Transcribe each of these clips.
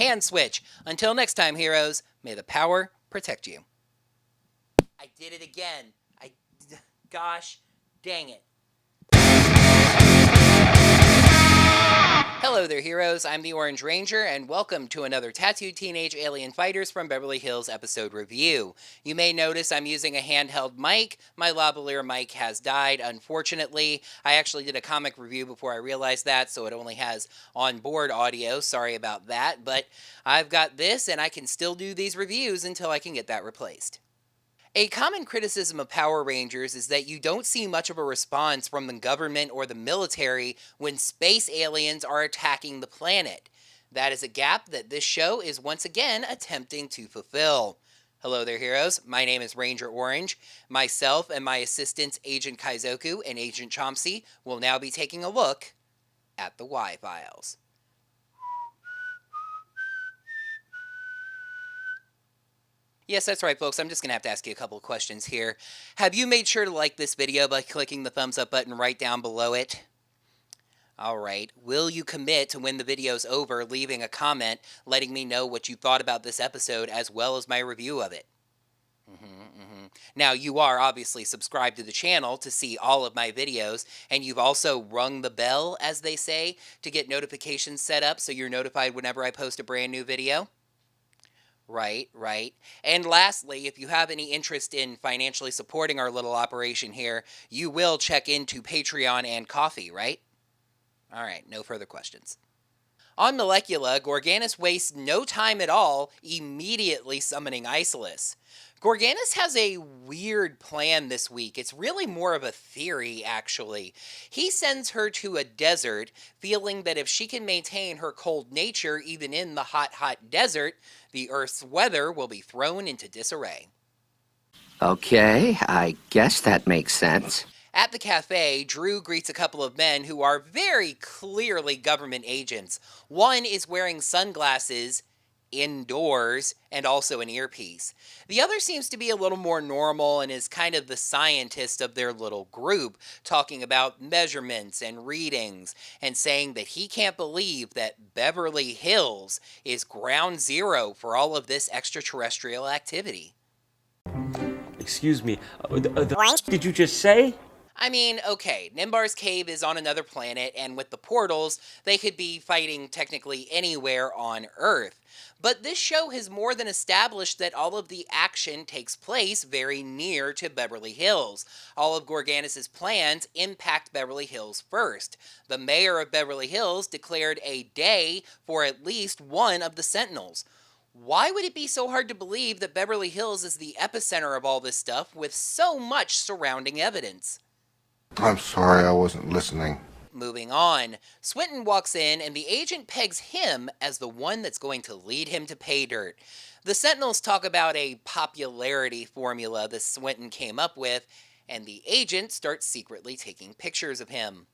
hand switch. Until next time, heroes, may the power protect you. I did it again. Gosh dang it. Hello there, heroes. I'm the Orange Ranger, and welcome to another Tattooed Teenage Alien Fighters from Beverly Hills episode review. You may notice I'm using a handheld mic. My lavalier mic has died, unfortunately. I actually did a comic review before I realized that, so it only has onboard audio. Sorry about that, but I've got this, and I can still do these reviews until I can get that replaced. A common criticism of Power Rangers is that you don't see much of a response from the government or the military when space aliens are attacking the planet. That is a gap that this show is once again attempting to fulfill. Hello there, heroes. My name is Ranger Orange. Myself and my assistants, Agent Kaizoku and Agent Chomsky, will now be taking a look at the Y-Files. Yes, that's right, folks. I'm just going to have to ask you a couple of questions here. Have you made sure to like this video by clicking the thumbs up button right down below it? Alright, will you commit to when the video's over leaving a comment letting me know what you thought about this episode as well as my review of it? Now, you are obviously subscribed to the channel to see all of my videos, and you've also rung the bell, as they say, to get notifications set up so you're notified whenever I post a brand new video. Right. And lastly, if you have any interest in financially supporting our little operation here, you will check into Patreon and Ko-fi, right? Alright, no further questions. On Molecula, Gorganis wastes no time at all, immediately summoning Isalus. Gorganis has a weird plan this week. It's really more of a theory, actually. He sends her to a desert, feeling that if she can maintain her cold nature even in the hot desert, the Earth's weather will be thrown into disarray. Okay, I guess that makes sense. At the cafe, Drew greets a couple of men who are very clearly government agents. One is wearing sunglasses indoors and also an earpiece. The other seems to be a little more normal and is kind of the scientist of their little group, talking about measurements and readings and saying that he can't believe that Beverly Hills is ground zero for all of this extraterrestrial activity. Excuse me, did you just say? I mean, okay, Nimbar's cave is on another planet, and with the portals, they could be fighting technically anywhere on Earth. But this show has more than established that all of the action takes place very near to Beverly Hills. All of Gorganis' plans impact Beverly Hills first. The mayor of Beverly Hills declared a day for at least one of the Sentinels. Why would it be so hard to believe that Beverly Hills is the epicenter of all this stuff with so much surrounding evidence? I'm sorry, I wasn't listening. Moving on, Swinton walks in and the agent pegs him as the one that's going to lead him to pay dirt. The Sentinels talk about a popularity formula that Swinton came up with, and the agent starts secretly taking pictures of him.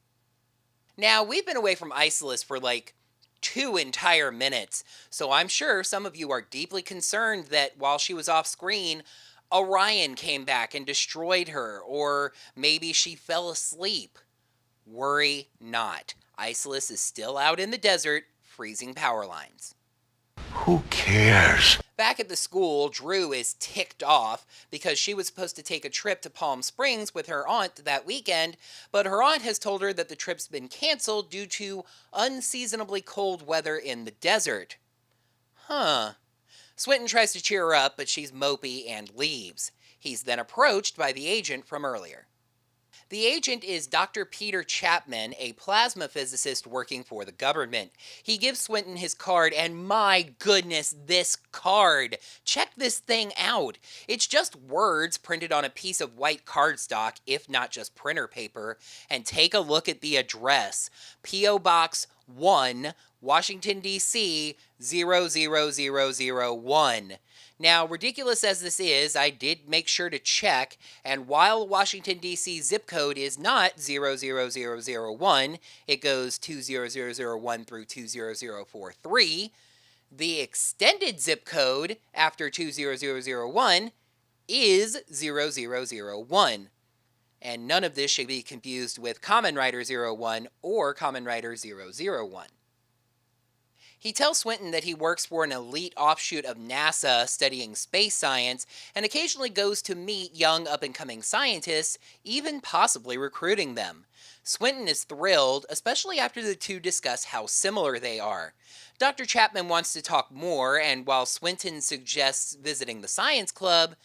Now, we've been away from Isalus for like 2 entire minutes, so I'm sure some of you are deeply concerned that while she was off screen, Orion came back and destroyed her, or maybe she fell asleep. Worry not. Isalus is still out in the desert, freezing power lines. Who cares? Back at the school, Drew is ticked off because she was supposed to take a trip to Palm Springs with her aunt that weekend, but her aunt has told her that the trip's been canceled due to unseasonably cold weather in the desert. Swinton tries to cheer her up, but she's mopey and leaves. He's then approached by the agent from earlier. The agent is Dr. Peter Chapman, a plasma physicist working for the government. He gives Swinton his card, and my goodness, this card! Check this thing out! It's just words printed on a piece of white cardstock, if not just printer paper, and take a look at the address. P.O. Box 1, Washington, D.C., 00001. Now, ridiculous as this is, I did make sure to check, and while Washington, D.C. zip code is not 00001, it goes 20001 through 20043, the extended zip code after 20001 is 0001. And none of this should be confused with Kamen Rider 01 or Kamen Rider 001. He tells Swinton that he works for an elite offshoot of NASA studying space science and occasionally goes to meet young up and coming scientists, even possibly recruiting them. Swinton is thrilled, especially after the two discuss how similar they are. Dr. Chapman wants to talk more, and while Swinton suggests visiting the science club,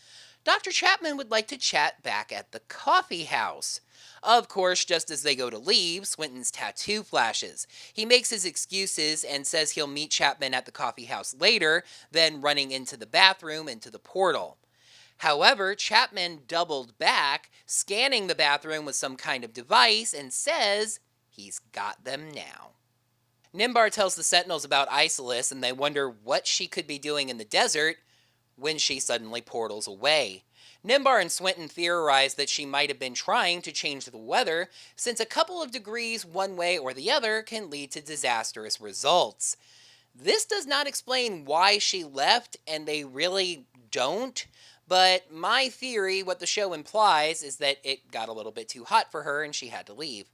Dr. Chapman would like to chat back at the coffee house. Of course, just as they go to leave, Swinton's tattoo flashes. He makes his excuses and says he'll meet Chapman at the coffee house later, then running into the bathroom into the portal. However, Chapman doubled back, scanning the bathroom with some kind of device, and says he's got them now. Nimbar tells the Sentinels about Isalus, and they wonder what she could be doing in the desert when she suddenly portals away. Nimbar and Swinton theorize that she might have been trying to change the weather, since a couple of degrees one way or the other can lead to disastrous results. This does not explain why she left, and they really don't, but my theory, what the show implies, is that it got a little bit too hot for her and she had to leave.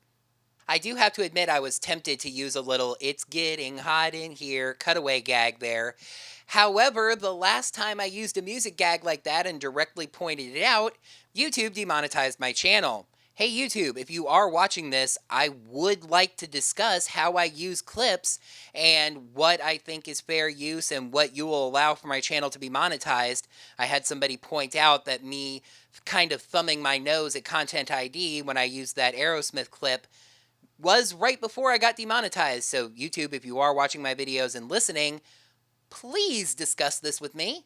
I do have to admit I was tempted to use a little "it's getting hot in here" cutaway gag there. However, the last time I used a music gag like that and directly pointed it out, YouTube demonetized my channel. Hey YouTube, if you are watching this, I would like to discuss how I use clips and what I think is fair use and what you will allow for my channel to be monetized. I had somebody point out that me kind of thumbing my nose at Content ID when I used that Aerosmith clip was right before I got demonetized. So YouTube, if you are watching my videos and listening, please discuss this with me.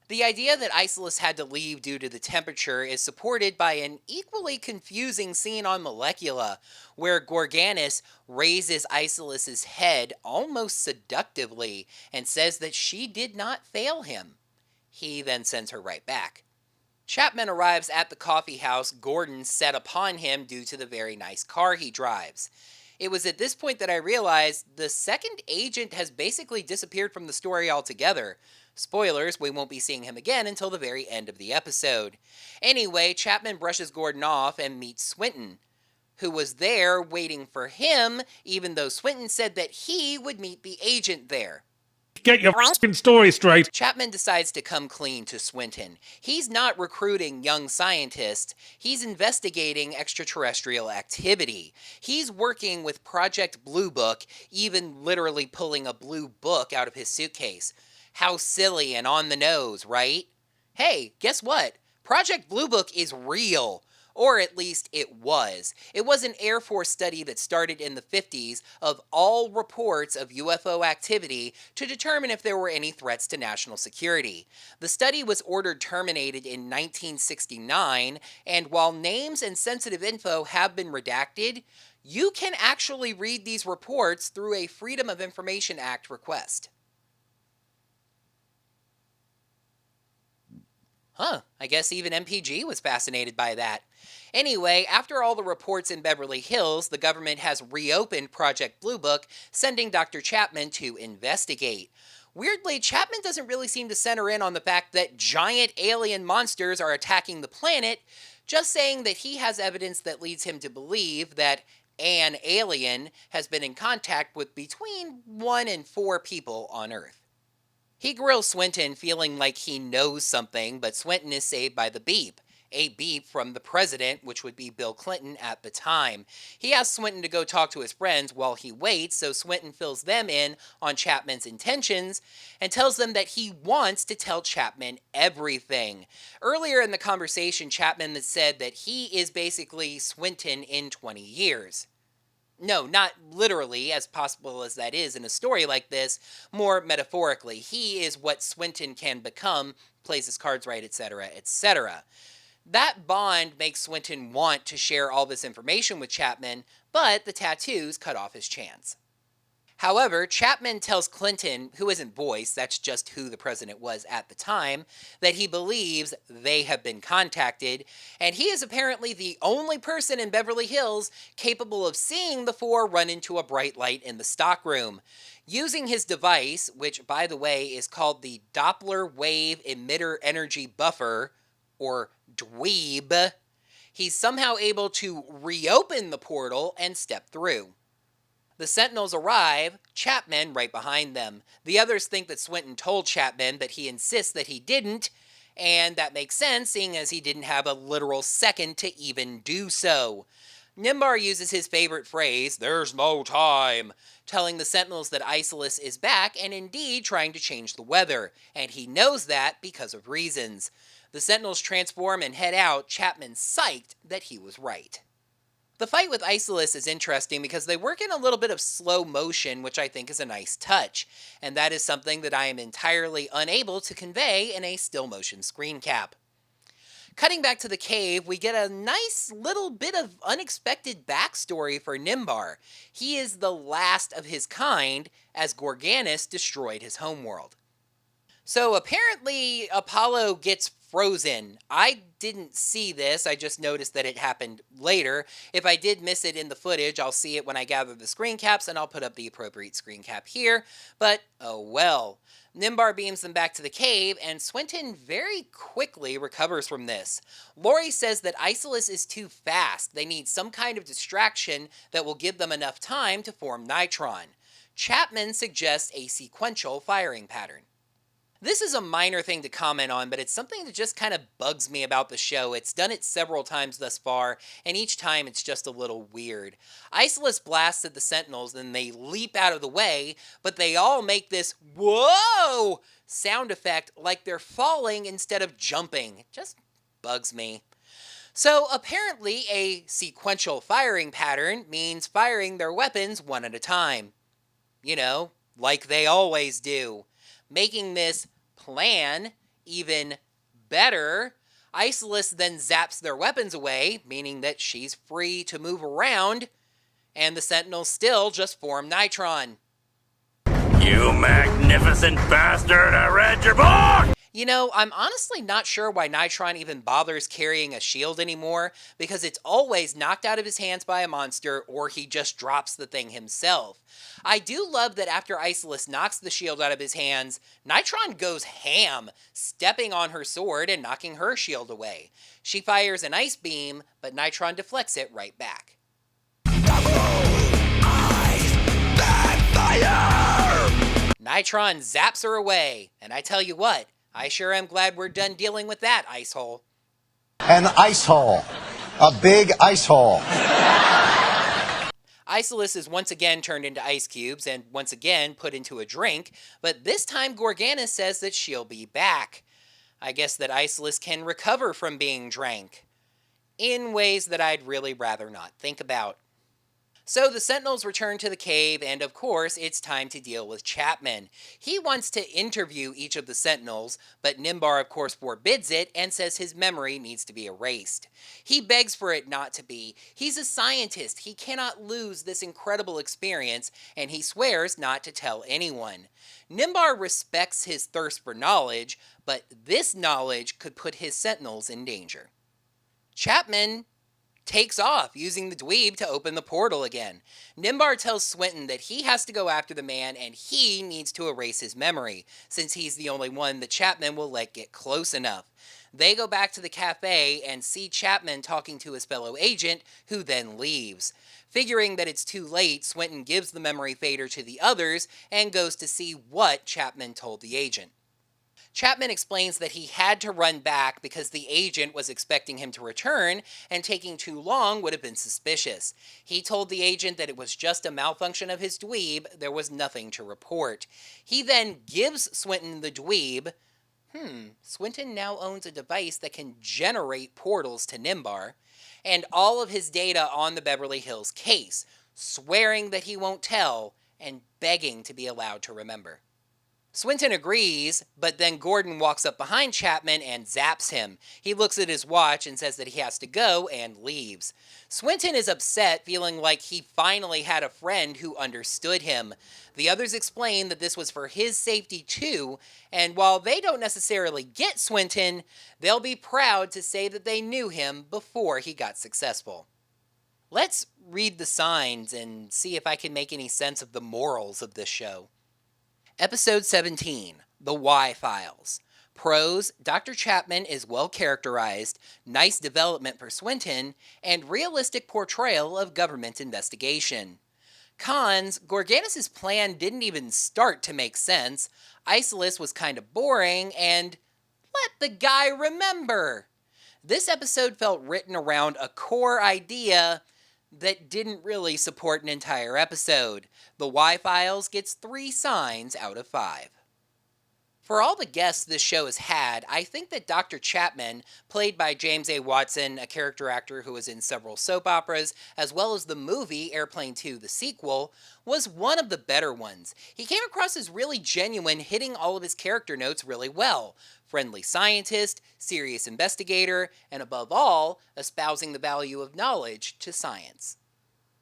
The idea that Isalus had to leave due to the temperature is supported by an equally confusing scene on Molecula, where Gorganis raises Isalus's head almost seductively and says that she did not fail him. He then sends her right back. Chapman arrives at the coffee house Gordon set upon him due to the very nice car he drives. It was at this point that I realized the second agent has basically disappeared from the story altogether. Spoilers, we won't be seeing him again until the very end of the episode. Anyway, Chapman brushes Gordon off and meets Swinton, who was there waiting for him, even though Swinton said that he would meet the agent there. Get your f***ing story straight. Chapman decides to come clean to Swinton. He's not recruiting young scientists, he's investigating extraterrestrial activity. He's working with Project Blue Book, even literally pulling a blue book out of his suitcase. How silly and on the nose, right? Hey, guess what? Project Blue Book is real. Or at least it was. It was an Air Force study that started in the 50s of all reports of UFO activity to determine if there were any threats to national security. The study was ordered terminated in 1969, and while names and sensitive info have been redacted, you can actually read these reports through a Freedom of Information Act request. I guess even MPG was fascinated by that. Anyway, after all the reports in Beverly Hills, the government has reopened Project Blue Book, sending Dr. Chapman to investigate. Weirdly, Chapman doesn't really seem to center in on the fact that giant alien monsters are attacking the planet, just saying that he has evidence that leads him to believe that an alien has been in contact with between 1 and 4 people on Earth. He grills Swinton, feeling like he knows something, but Swinton is saved by the beep. A beep from the president, which would be Bill Clinton at the time. He asks Swinton to go talk to his friends while he waits, so Swinton fills them in on Chapman's intentions and tells them that he wants to tell Chapman everything. Earlier in the conversation, Chapman said that he is basically Swinton in 20 years. No, not literally, as possible as that is in a story like this, more metaphorically. He is what Swinton can become, plays his cards right, etc., etc. That bond makes Swinton want to share all this information with Chapman, but the tattoos cut off his chance. However, Chapman tells Clinton, who isn't voiced, that's just who the president was at the time, that he believes they have been contacted, and he is apparently the only person in Beverly Hills capable of seeing the 4 run into a bright light in the stockroom. Using his device, which by the way is called the Doppler Wave Emitter Energy Buffer, or DWEEB, he's somehow able to reopen the portal and step through. The Sentinels arrive, Chapman right behind them. The others think that Swinton told Chapman, but he insists that he didn't, and that makes sense, seeing as he didn't have a literal second to even do so. Nimbar uses his favorite phrase, "There's no time," telling the Sentinels that Isalus is back and indeed trying to change the weather, and he knows that because of reasons. The Sentinels transform and head out, Chapman psyched that he was right. The fight with Isalus is interesting because they work in a little bit of slow motion, which I think is a nice touch, and that is something that I am entirely unable to convey in a still motion screen cap. Cutting back to the cave, we get a nice little bit of unexpected backstory for Nimbar. He is the last of his kind, as Gorganis destroyed his homeworld. So apparently Apollo gets frozen. I didn't see this, I just noticed that it happened later. If I did miss it in the footage, I'll see it when I gather the screen caps, and I'll put up the appropriate screen cap here, but oh well. Nimbar beams them back to the cave, and Swinton very quickly recovers from this. Lori says that Isalus is too fast. They need some kind of distraction that will give them enough time to form Nitron. Chapman suggests a sequential firing pattern. This is a minor thing to comment on, but it's something that just kind of bugs me about the show. It's done it several times thus far, and each time it's just a little weird. Isalus blasts at the Sentinels, and they leap out of the way, but they all make this "whoa" sound effect like they're falling instead of jumping. It just bugs me. So apparently a sequential firing pattern means firing their weapons one at a time. You know, like they always do. Making this plan even better, Isalus then zaps their weapons away, meaning that she's free to move around, and the Sentinels still just form Nitron. You magnificent bastard, I read your book! You know, I'm honestly not sure why Nitron even bothers carrying a shield anymore, because it's always knocked out of his hands by a monster, or he just drops the thing himself. I do love that after Isalus knocks the shield out of his hands, Nitron goes ham, stepping on her sword and knocking her shield away. She fires an ice beam, but Nitron deflects it right back. Nitron zaps her away, and I tell you what, I sure am glad we're done dealing with that ice hole. An ice hole. A big ice hole. Isalus is once again turned into ice cubes and once again put into a drink, but this time Gorganis says that she'll be back. I guess that Isalus can recover from being drank, in ways that I'd really rather not think about. So the Sentinels return to the cave, and of course, it's time to deal with Chapman. He wants to interview each of the Sentinels, but Nimbar of course forbids it and says his memory needs to be erased. He begs for it not to be. He's a scientist. He cannot lose this incredible experience, and he swears not to tell anyone. Nimbar respects his thirst for knowledge, but this knowledge could put his Sentinels in danger. Chapman takes off, using the dweeb to open the portal again. Nimbar tells Swinton that he has to go after the man and he needs to erase his memory, since he's the only one that Chapman will let get close enough. They go back to the cafe and see Chapman talking to his fellow agent, who then leaves. Figuring that it's too late, Swinton gives the memory fader to the others and goes to see what Chapman told the agent. Chapman explains that he had to run back because the agent was expecting him to return, and taking too long would have been suspicious. He told the agent that it was just a malfunction of his dweeb, there was nothing to report. He then gives Swinton the dweeb. Swinton now owns a device that can generate portals to Nimbar, and all of his data on the Beverly Hills case, swearing that he won't tell, and begging to be allowed to remember. Swinton agrees, but then Gordon walks up behind Chapman and zaps him. He looks at his watch and says that he has to go and leaves. Swinton is upset, feeling like he finally had a friend who understood him. The others explain that this was for his safety too, and while they don't necessarily get Swinton, they'll be proud to say that they knew him before he got successful. Let's read the signs and see if I can make any sense of the morals of this show. Episode 17, The Y Files. Pros, Dr. Chapman is well characterized, nice development for Swinton, and realistic portrayal of government investigation. Cons, Gorganis' plan didn't even start to make sense, Isalus was kind of boring, and let the guy remember. This episode felt written around a core idea that didn't really support an entire episode. The Y-Files gets 3 signs out of 5. For all the guests this show has had, I think that Dr. Chapman, played by James A. Watson, a character actor who was in several soap operas, as well as the movie Airplane 2, the sequel, was one of the better ones. He came across as really genuine, hitting all of his character notes really well. Friendly scientist, serious investigator, and above all, espousing the value of knowledge to science.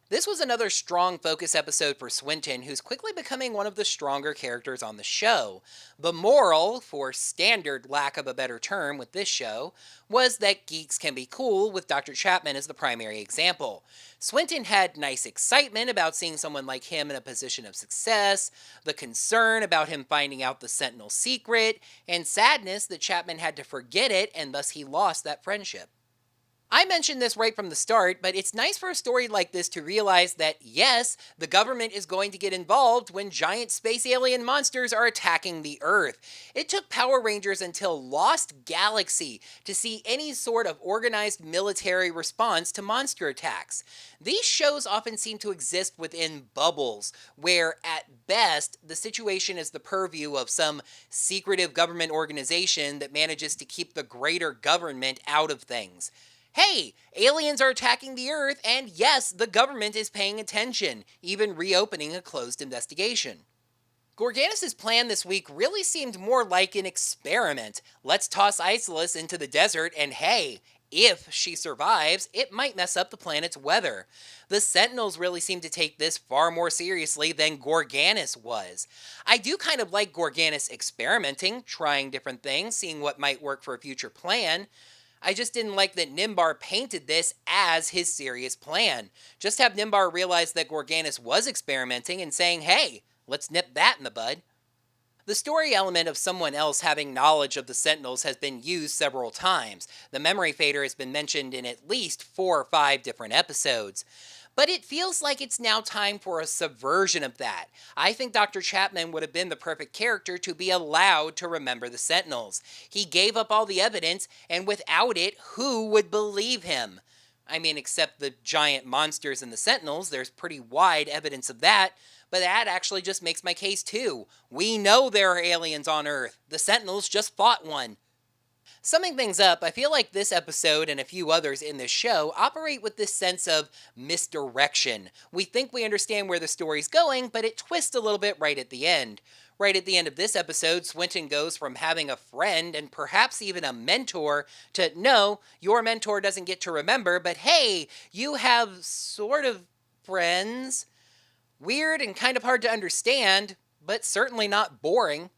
This was another strong focus episode for Swinton, who's quickly becoming one of the stronger characters on the show. The moral, for standard lack of a better term with this show, was that geeks can be cool, with Dr. Chapman as the primary example. Swinton had nice excitement about seeing someone like him in a position of success, the concern about him finding out the Sentinel secret, and sadness that Chapman had to forget it and thus he lost that friendship. I mentioned this right from the start, but it's nice for a story like this to realize that, yes, the government is going to get involved when giant space alien monsters are attacking the Earth. It took Power Rangers until Lost Galaxy to see any sort of organized military response to monster attacks. These shows often seem to exist within bubbles, where, at best, the situation is the purview of some secretive government organization that manages to keep the greater government out of things. Hey, aliens are attacking the Earth, and yes, the government is paying attention, even reopening a closed investigation. Gorganis' plan this week really seemed more like an experiment. Let's toss Isalus into the desert, and hey, if she survives, it might mess up the planet's weather. The Sentinels really seem to take this far more seriously than Gorganis was. I do kind of like Gorganis experimenting, trying different things, seeing what might work for a future plan. I just didn't like that Nimbar painted this as his serious plan. Just have Nimbar realize that Gorganis was experimenting and saying, hey, let's nip that in the bud. The story element of someone else having knowledge of the Sentinels has been used several times. The memory fader has been mentioned in at least 4 or 5 different episodes. But it feels like it's now time for a subversion of that. I think Dr. Chapman would have been the perfect character to be allowed to remember the Sentinels. He gave up all the evidence, and without it, who would believe him? I mean, except the giant monsters and the Sentinels, there's pretty wide evidence of that, but that actually just makes my case too. We know there are aliens on Earth. The Sentinels just fought one. Summing things up, I feel like this episode and a few others in this show operate with this sense of misdirection. We think we understand where the story's going, but it twists a little bit right at the end. Right at the end of this episode, Swinton goes from having a friend and perhaps even a mentor to, no, your mentor doesn't get to remember, but hey, you have sort of friends. Weird and kind of hard to understand, but certainly not boring.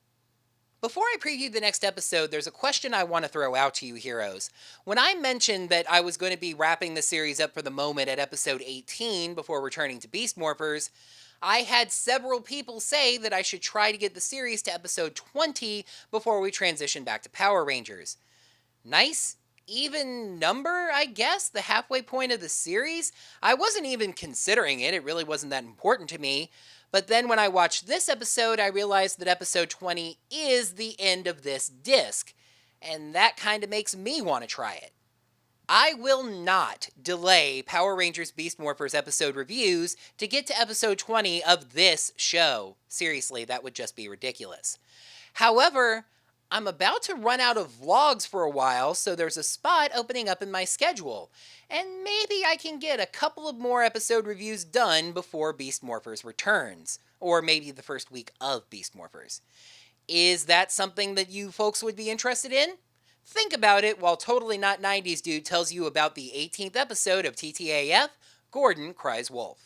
Before I preview the next episode, there's a question I want to throw out to you heroes. When I mentioned that I was going to be wrapping the series up for the moment at episode 18 before returning to Beast Morphers, I had several people say that I should try to get the series to episode 20 before we transition back to Power Rangers. Nice, even number, I guess, the halfway point of the series? I wasn't even considering it really wasn't that important to me. But then when I watched this episode, I realized that episode 20 is the end of this disc, and that kind of makes me want to try it. I will not delay Power Rangers Beast Morphers episode reviews to get to episode 20 of this show. Seriously, that would just be ridiculous. However, I'm about to run out of vlogs for a while, so there's a spot opening up in my schedule. And maybe I can get a couple of more episode reviews done before Beast Morphers returns. Or maybe the first week of Beast Morphers. Is that something that you folks would be interested in? Think about it while Totally Not 90s Dude tells you about the 18th episode of TTAF, Gordon Cries Wolf.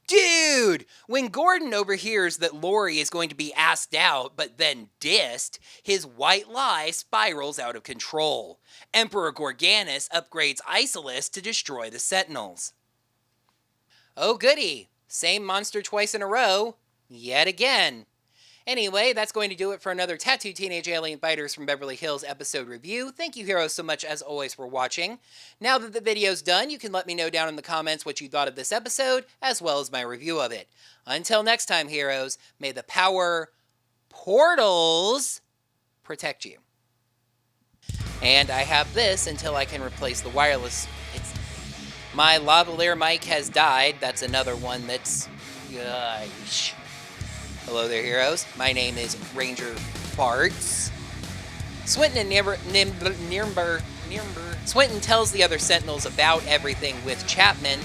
Dude! When Gordon overhears that Lori is going to be asked out, but then dissed, his white lie spirals out of control. Emperor Gorganis upgrades Isalus to destroy the Sentinels. Oh goody, same monster twice in a row, yet again. Anyway, that's going to do it for another Tattooed Teenage Alien Fighters from Beverly Hills episode review. Thank you, heroes, so much as always for watching. Now that the video's done, you can let me know down in the comments what you thought of this episode, as well as my review of it. Until next time, heroes, may the power portals protect you. And I have this until I can replace the wireless. My lavalier mic has died. That's another one that's... Gosh. Hello there, heroes. My name is Ranger Farts. Swinton and Swinton tells the other Sentinels about everything with Chapman.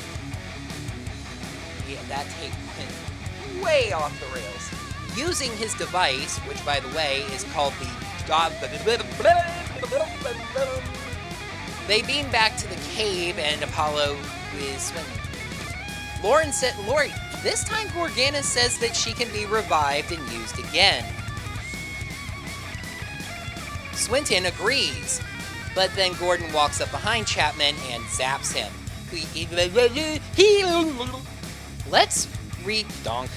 Yeah, that tape went way off the rails. Using his device, which, by the way, is called the... They beam back to the cave, and Apollo is Swinton. Lori, this time Gorgana says that she can be revived and used again. Swinton agrees, but then Gordon walks up behind Chapman and zaps him. Let's read Donk.